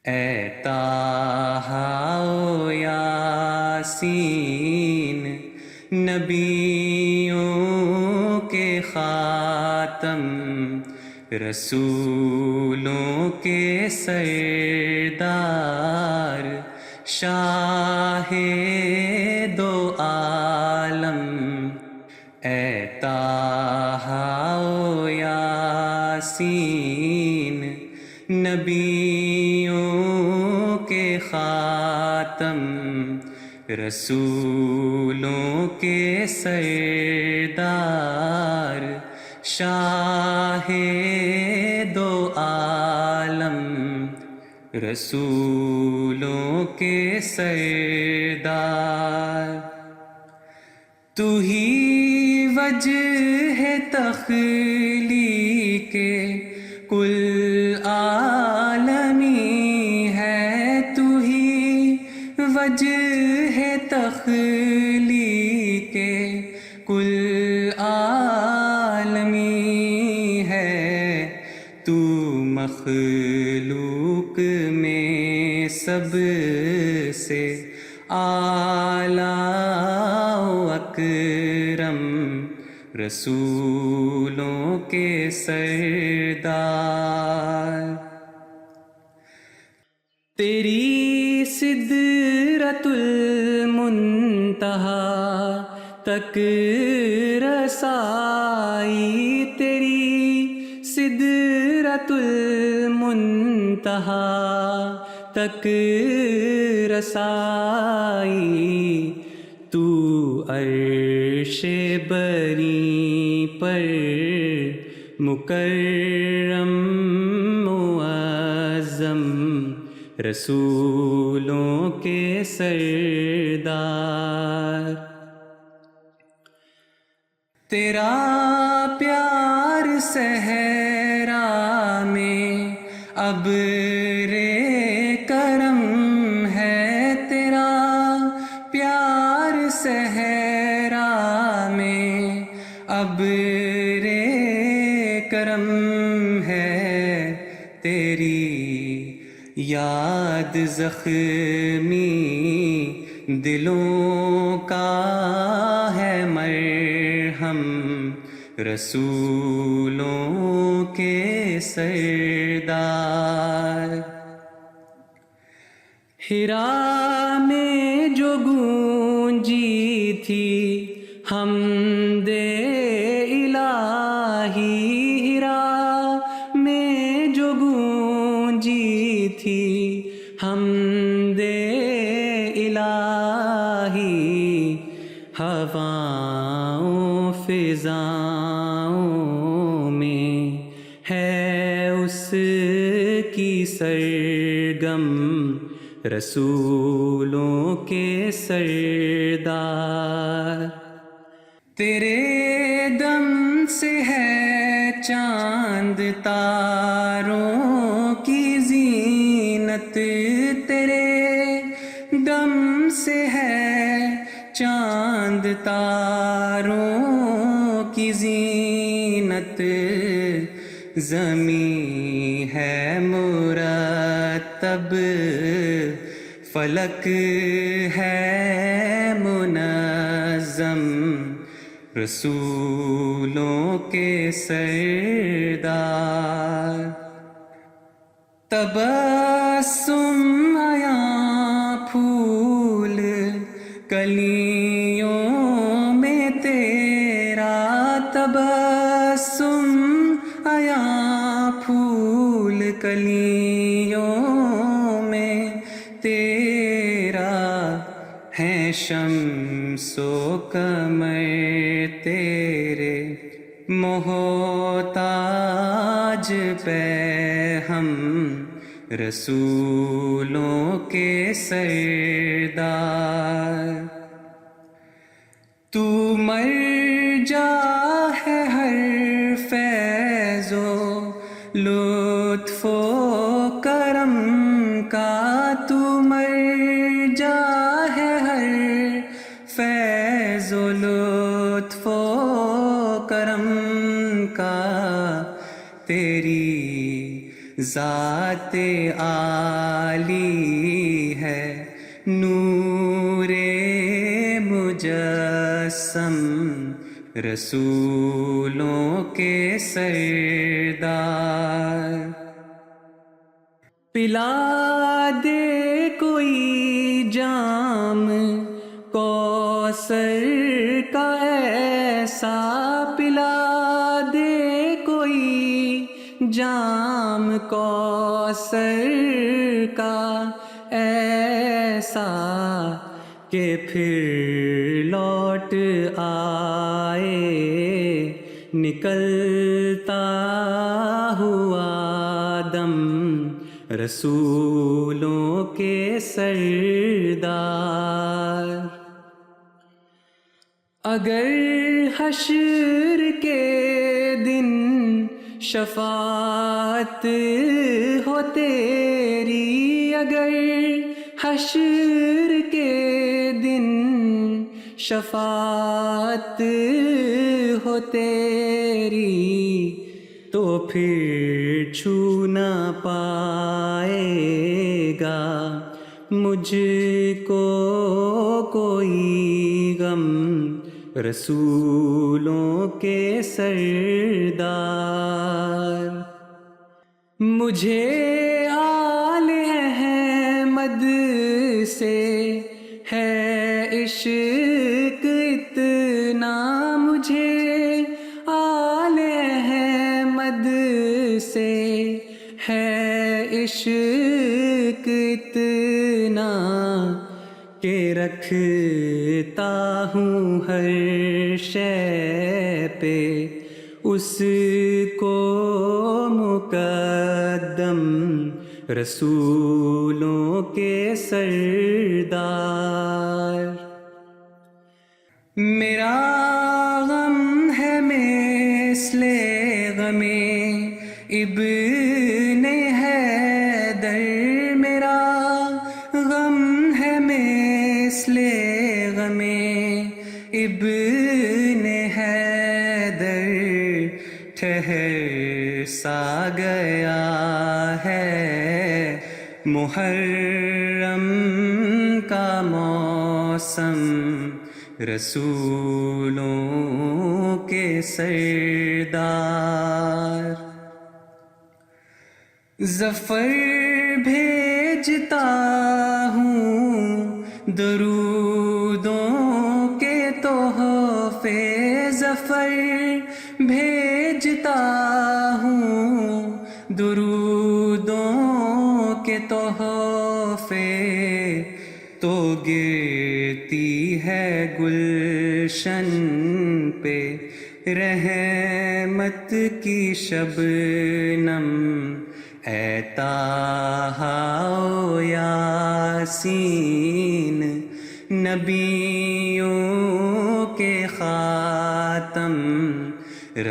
اے طٰہٰ و یاسین، نبیوں کے خاتم، رسولوں کے سردار، شاہ دو عالم۔ اے طٰہٰ و یاسین، نبیوں کے خاتم، رسولوں کے سردار، شاہ دو عالم، رسولوں کے سردار۔ تو ہی وجہ تخلیق کل عالمی ہے، تو ہی وجہ تخلیق کل عالمی ہے، تو مخلوق میں سب سے اعلیٰ و اکرم، رسولوں کے سردار۔ تیری سدرۃ المنتہا تک رسائی، تیری سدرۃ المنتہا تک رسائی، تو عرش بری پر مکرم معظم، رسولوں کے سردار۔ تیرا پیار صحرا میں ابر کرم ہے، تیرا پیار صحرا میں ابر کرم ہے، تیری یاد زخمی دلوں کا ہے مرہم، رسولوں کے سردار۔ حرا میں جو گونجی تھی حمد الہی، حرا میں جو گونجی تھی حمد الہی، ہواؤں فضاؤں میں ہے اس کی سرگم، رسولوں کے سردار۔ تیرے دم سے ہے چاند تاروں کی زینت، تیرے دم سے ہے چاند تاروں کی زینت، زمین ہے مرتب، فلک ہے منظم، رسولوں کے سردار۔ تبسم عیاں پھول کلیوں میں تیرا، تبسم عیاں پھول کلیوں میں تیرا، ہے شمس و قمر تیرے محتاج پہ ہم، رسولوں کے سردار۔ تو مرجع ہے ہر فیض و لطف و کرم کا، تو مرجع ہے ہر فیض و لطف و کرم کا، تیری ذات عالی ہے، نور مجسم رسولوں کے سردار۔ پلا دے کوئی جام کوثر کا ایسا، پلا دے کوئی جام کوثر کا ایسا، کہ پھر لوٹ آئے نکلتا ہوا دم رسولوں کے سردار۔ اگر حشر کے دن شفاعت ہو تیری، اگر حشر کے دن شفاعت ہو تیری، تو پھر چھو نہ پائے گا مجھ کو کوئی غم رسولوں کے سردار۔ مجھے آل احمد سے ہے عشق اتنا، مجھے آل احمد سے ہے عشق اتنا، کہ رکھتا ہوں ہر شے پہ اس کو مقدم رسولوں کے سردار۔ میرا غم ہے مثل غم ابن حیدر، میرا غم ہے مثل غم ابن حیدر، ٹھہر سا گیا ہے محرم کا موسم رسولوں کے سردار۔ ظفر بھیجتا ہوں درودوں کے تحفے، ظفر بھیجتا ہوں درودوں کے تحفے، تو گرتی ہے گلشن پہ رحمت کی شبنم، اے طٰہٰ و یاسین نبیوں کے خاتم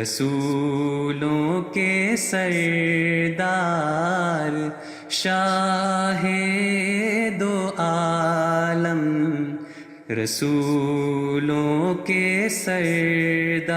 رسولوں کے سردار، شاہ دو عالم رسولوں کے سردار۔